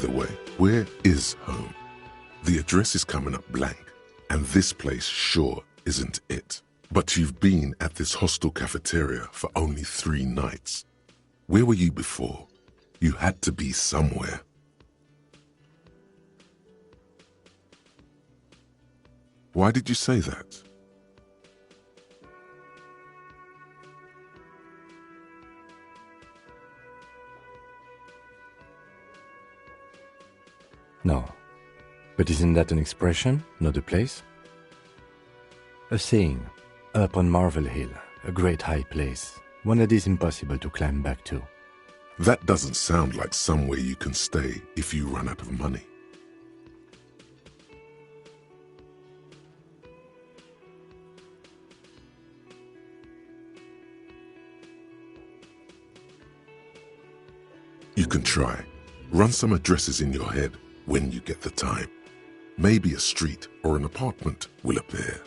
the way, where is home? The address is coming up blank, and this place sure isn't it. But you've been at this hostel cafeteria for only 3 nights. Where were you before? You had to be somewhere. Why did you say that? No. But isn't that an expression, not a place? A saying, up on Marvel Hill, a great high place, one that is impossible to climb back to. That doesn't sound like somewhere you can stay if you run out of money. You can try. Run some addresses in your head when you get the time. Maybe a street or an apartment will appear.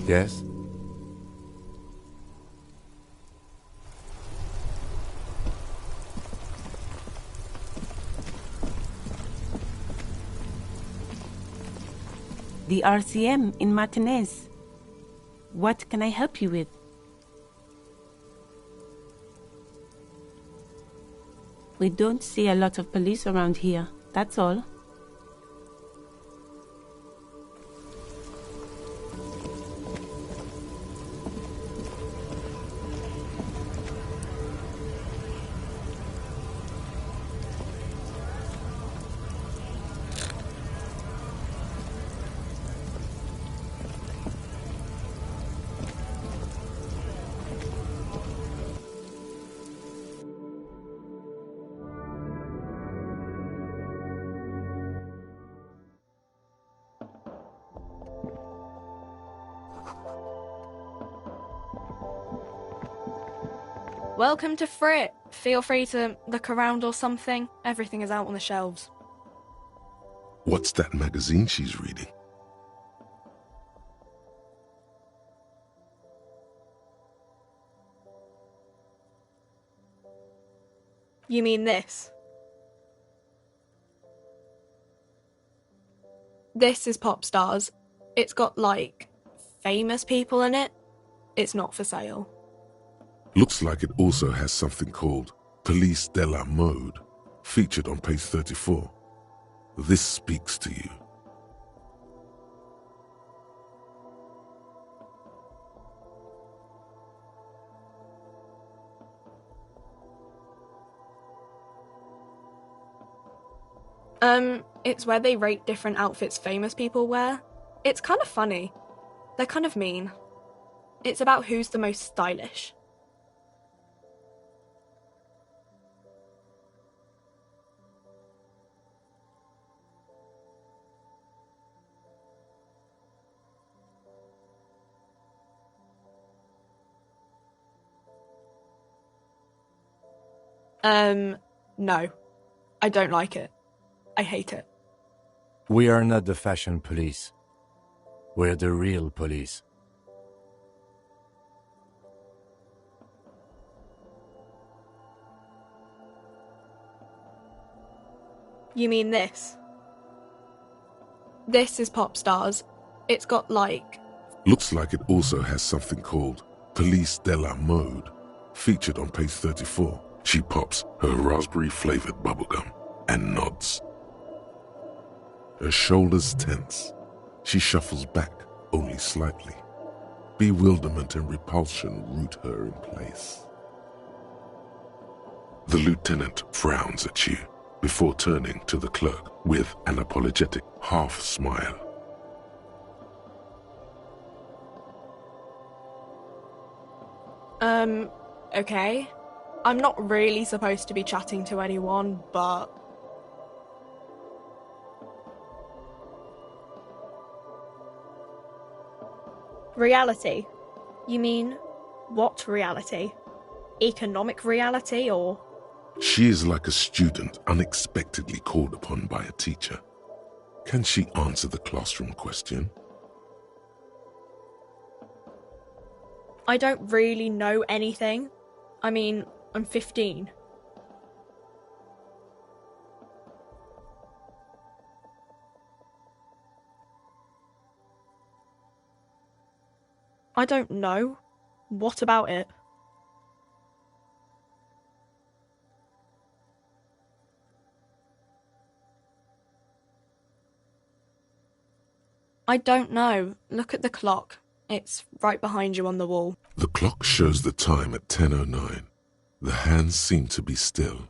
Yes? The RCM in Martinez. What can I help you with? We don't see a lot of police around here, that's all. Welcome to Frit. Feel free to look around or something. Everything is out on the shelves. What's that magazine she's reading? You mean this? This is Pop Stars. It's got, like, famous people in it. It's not for sale. Looks like it also has something called Police de la Mode, featured on page 34. This speaks to you. It's where they rate different outfits famous people wear. It's kind of funny. They're kind of mean. It's about who's the most stylish. No. I don't like it. I hate it. We are not the fashion police. We're the real police. You mean this? This is Pop Stars. It's got, like... Looks like it also has something called Police de la Mode, featured on page 34. She pops her raspberry-flavored bubblegum and nods. Her shoulders tense. She shuffles back only slightly. Bewilderment and repulsion root her in place. The lieutenant frowns at you before turning to the clerk with an apologetic half-smile. Okay. I'm not really supposed to be chatting to anyone, but... Reality? You mean, what reality? Economic reality, or...? She is like a student unexpectedly called upon by a teacher. Can she answer the classroom question? I don't really know anything. I mean, I'm 15. I don't know. What about it? I don't know. Look at the clock. It's right behind you on the wall. The clock shows the time at 10:09. The hands seem to be still.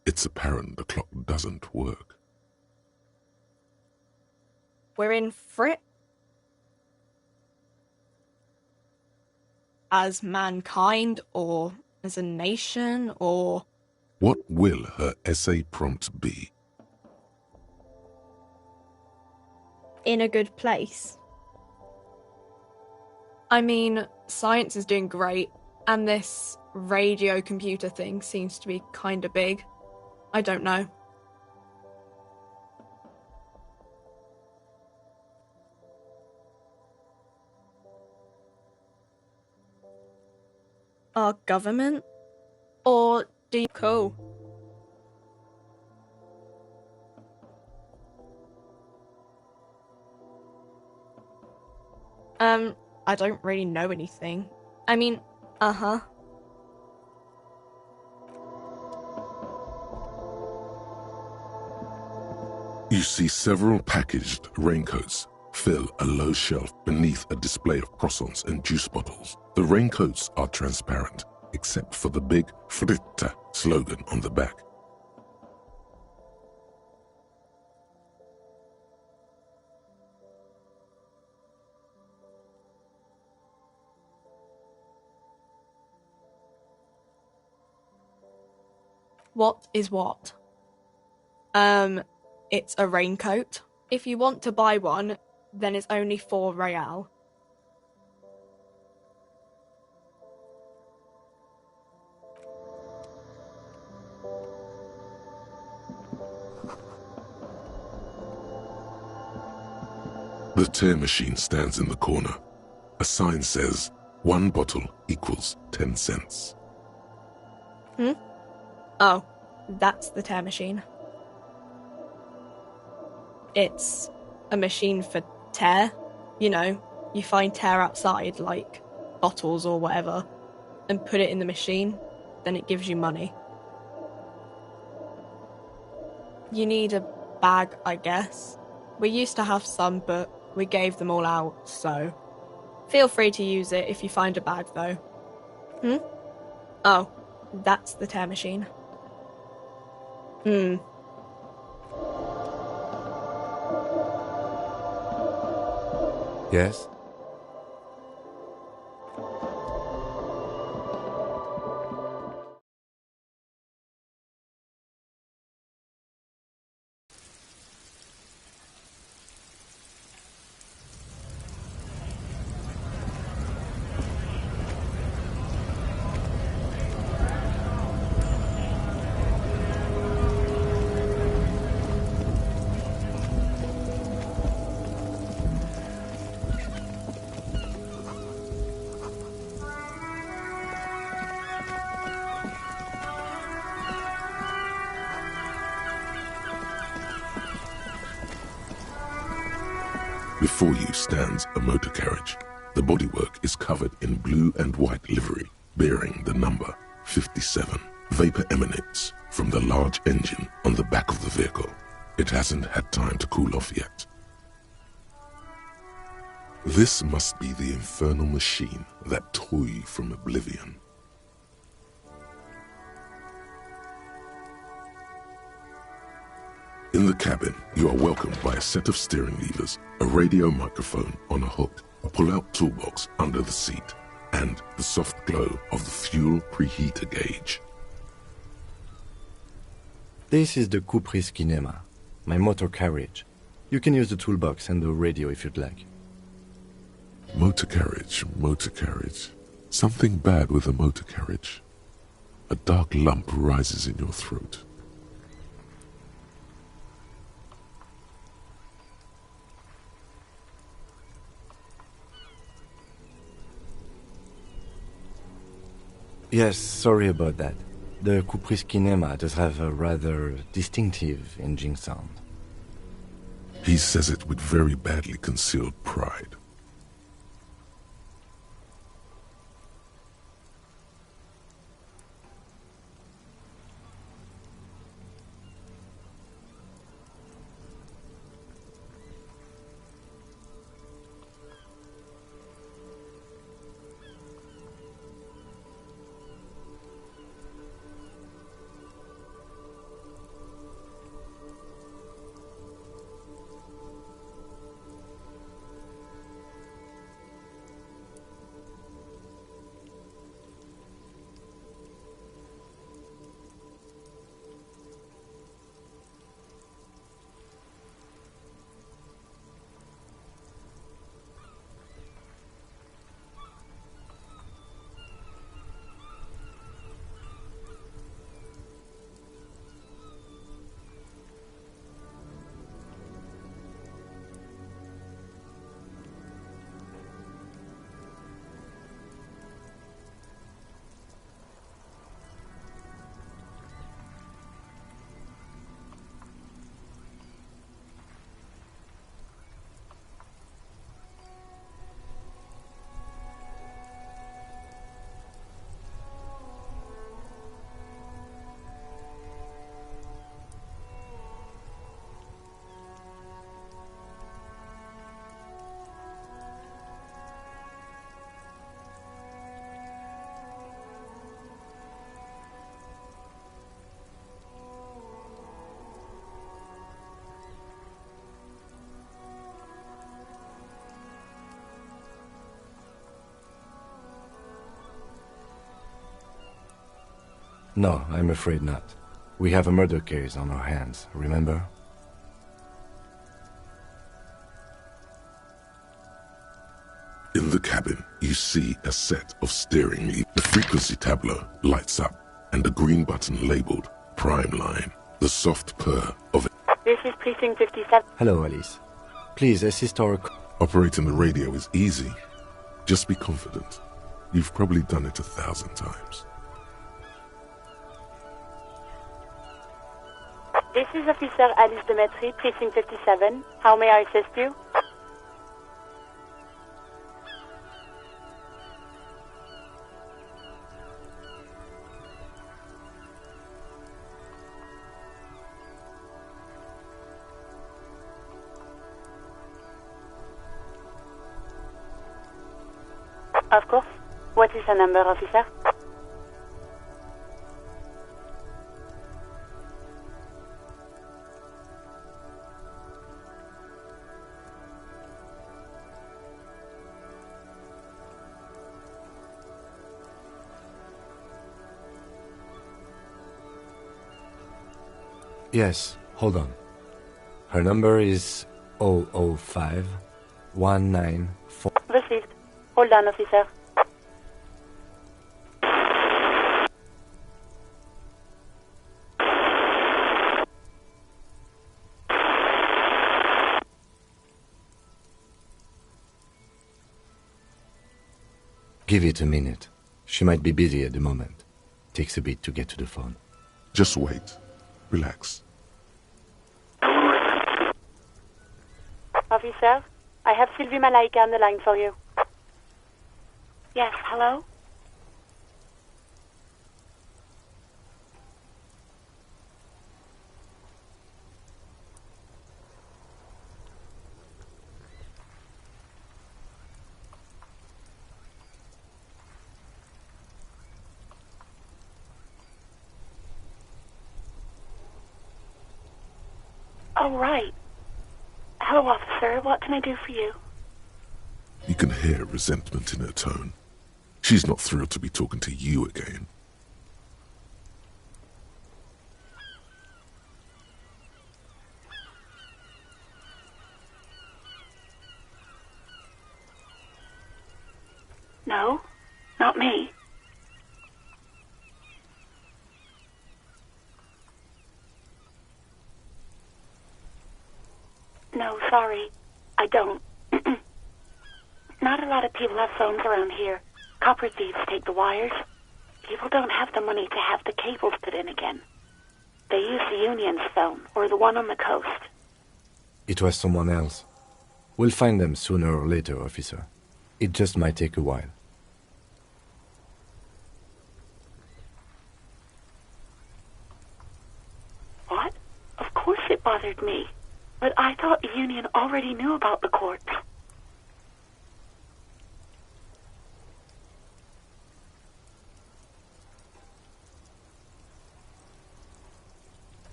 It's apparent the clock doesn't work. We're in Frit? As mankind, or as a nation, or... What will her essay prompt be? in a good place? I mean, science is doing great, and this radio computer thing seems to be kinda big. I don't know. Our government? Or do you... Cool. I don't really know anything. I mean, uh-huh. You see several packaged raincoats fill a low shelf beneath a display of croissants and juice bottles. The raincoats are transparent, except for the big Fritta slogan on the back. What is what? It's a raincoat. If you want to buy one, then it's only 4 real. The tear machine stands in the corner. A sign says, 1 bottle equals 10 cents. Oh, that's the tear machine. It's a machine for tear. You know, you find tear outside, like bottles or whatever, and put it in the machine, then it gives you money. You need a bag, I guess. We used to have some, but we gave them all out, so feel free to use it if you find a bag, though. Oh, that's the tear machine. Yes? Before you stands a motor carriage. The bodywork is covered in blue and white livery, bearing the number 57. Vapor emanates from the large engine on the back of the vehicle. It hasn't had time to cool off yet. This must be the infernal machine that tore you from oblivion. In the cabin, you are welcomed by a set of steering levers, a radio microphone on a hook, a pull-out toolbox under the seat, and the soft glow of the fuel preheater gauge. This is the Kupris Kinema, my motor carriage. You can use the toolbox and the radio if you'd like. Motor carriage, motor carriage. Something bad with a motor carriage. A dark lump rises in your throat. Yes, sorry about that. The Kupris Kinema does have a rather distinctive engine sound. He says it with very badly concealed pride. No, I'm afraid not. We have a murder case on our hands, remember? In the cabin, you see a set of steering levers. The frequency tableau lights up, and a green button labeled Prime Line. The soft purr of it. This is Precinct 57. Hello, Alice. Please assist our... Operating the radio is easy. Just be confident. You've probably done it 1,000 times. This is Officer Alice Demetri, Precinct 57. How may I assist you? Of course. What is the number, officer? Yes, hold on. Her number is 005 194. Received. Hold on, officer. Give it a minute. She might be busy at the moment. Takes a bit to get to the phone. Just wait. Relax. Officer, I have Sylvie Malaika on the line for you. Yes, hello? Oh, right. Hello, officer. What can I do for you? You can hear resentment in her tone. She's not thrilled to be talking to you again. No, not me. No, sorry. I don't. Not a lot of people have phones around here. Copper thieves take the wires. People don't have the money to have the cables put in again. They use the union's phone, or the one on the coast. It was someone else. We'll find them sooner or later, officer. It just might take a while. What? Of course it bothered me. But I thought the union already knew about the corpse.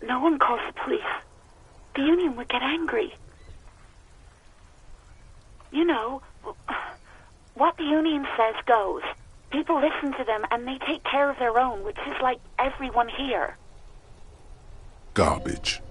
No one calls the police. The union would get angry. You know, what the union says goes. People listen to them and they take care of their own, which is like everyone here. Garbage.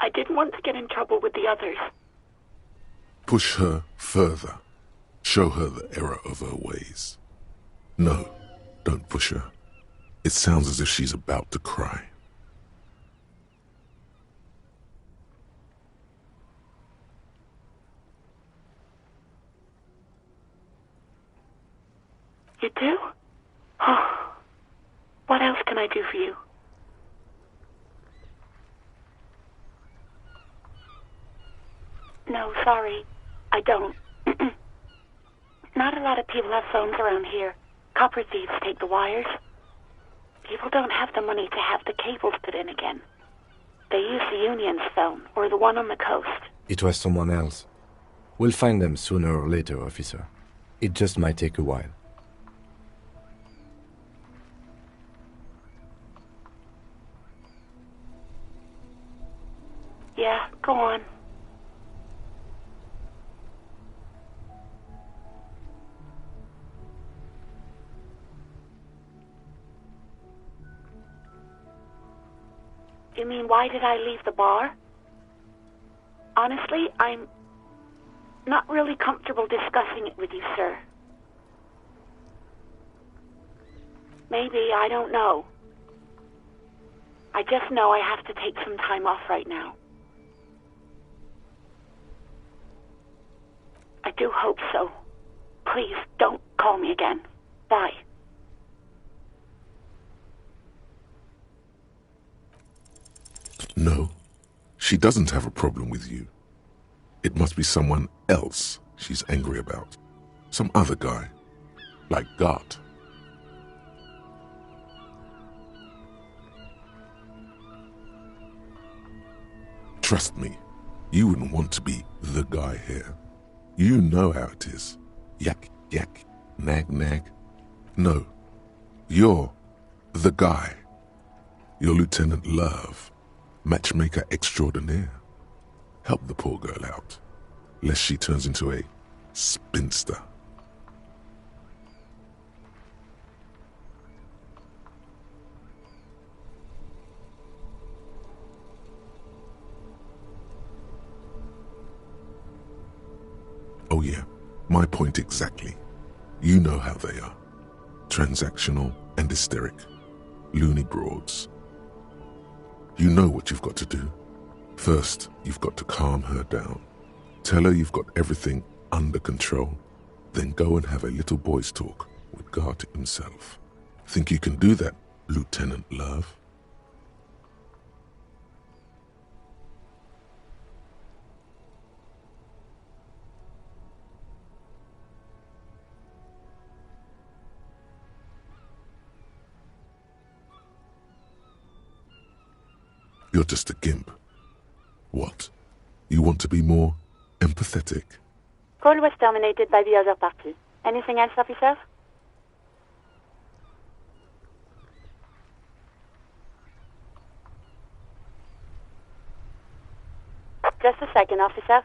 I didn't want to get in trouble with the others. Push her further. Show her the error of her ways. No, don't push her. It sounds as if she's about to cry. You do? Oh, what else can I do for you? No, sorry. I don't. Not a lot of people have phones around here. Copper thieves take the wires. People don't have the money to have the cables put in again. They use the union's phone, or the one on the coast. It was someone else. We'll find them sooner or later, officer. It just might take a while. Yeah, go on. You mean, why did I leave the bar? Honestly, not really comfortable discussing it with you, sir. Maybe, I don't know. I just know I have to take some time off right now. I do hope so. Please, don't call me again. Bye. No, she doesn't have a problem with you. It must be someone else she's angry about. Some other guy, like Gart. Trust me, you wouldn't want to be the guy here. You know how it is. Yak, yak, nag, nag. No, you're the guy. You're Lieutenant Love, matchmaker extraordinaire. Help the poor girl out, lest she turns into a spinster. Oh yeah, my point exactly. You know how they are. Transactional and hysteric. Loony broads. You know what you've got to do. First, you've got to calm her down. Tell her you've got everything under control. Then go and have a little boy's talk with Gart himself. Think you can do that, Lieutenant Love? You're just a gimp. What? You want to be more empathetic? Call was terminated by the other party. Anything else, officer? Just a second, officer.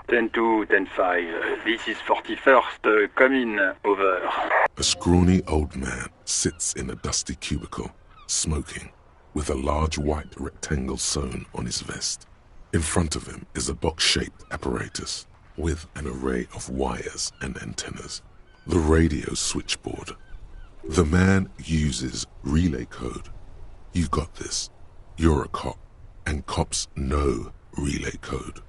10-2, 10-5. This is 41st. Come in. Over. A scrawny old man sits in a dusty cubicle, smoking, with a large white rectangle sewn on his vest. In front of him is a box-shaped apparatus with an array of wires and antennas. The radio switchboard. The man uses relay code. You've got this. You're a cop, and cops know relay code.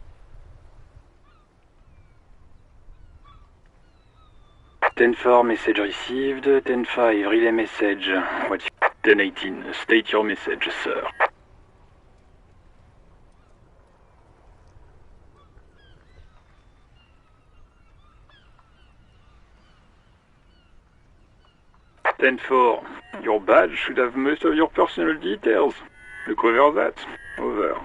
10-4, message received. 10-5, relay message. 10-18, state your message, sir. Ten-4, your badge should have most of your personal details. Look over that. Over.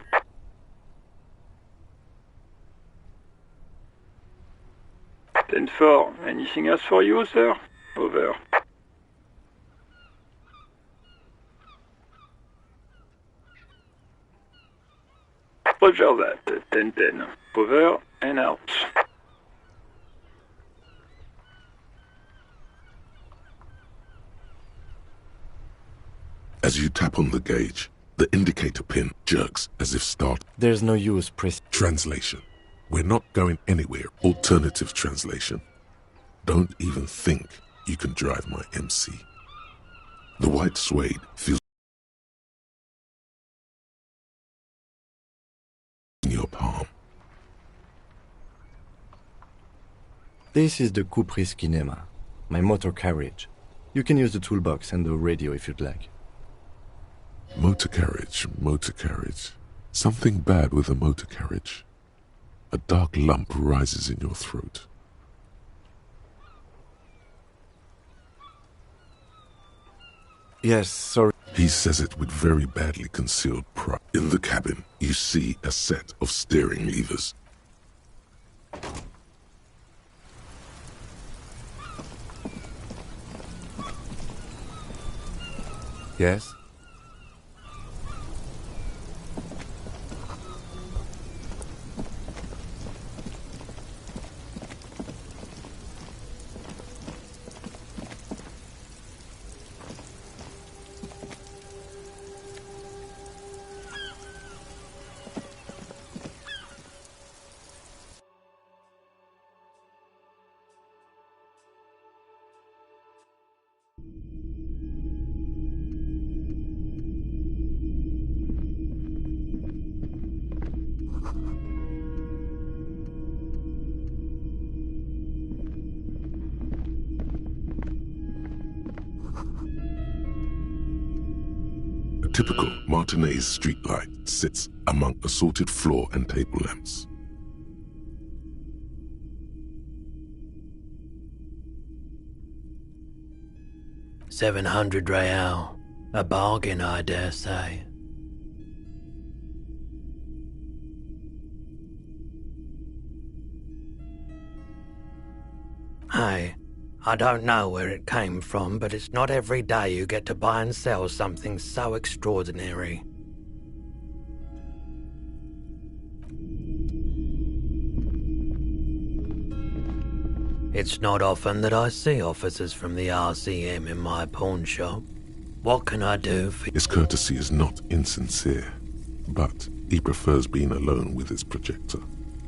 10-4, anything else for you, sir? Over. Roger that. 10-10. Over and out. As you tap on the gauge, the indicator pin jerks as if start. There's no use, press. Translation. We're not going anywhere. Alternative translation. Don't even think you can drive my MC. The white suede feels in your palm. This is the Couperie Kinema, my motor carriage. You can use the toolbox and the radio if you'd like. Motor carriage, motor carriage. Something bad with a motor carriage. A dark lump rises in your throat. Yes, sorry. He says it with very badly concealed pride. In the cabin, you see a set of steering levers. Yes? A typical Martinez streetlight sits among assorted floor and table lamps. $700 a bargain, I dare say. Hey, I don't know where it came from, but it's not every day you get to buy and sell something so extraordinary. It's not often that I see officers from the RCM in my pawn shop. What can I do for you? His courtesy is not insincere, but he prefers being alone with his projector,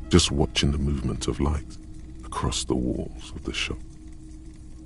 just watching the movement of light across the walls of the shop.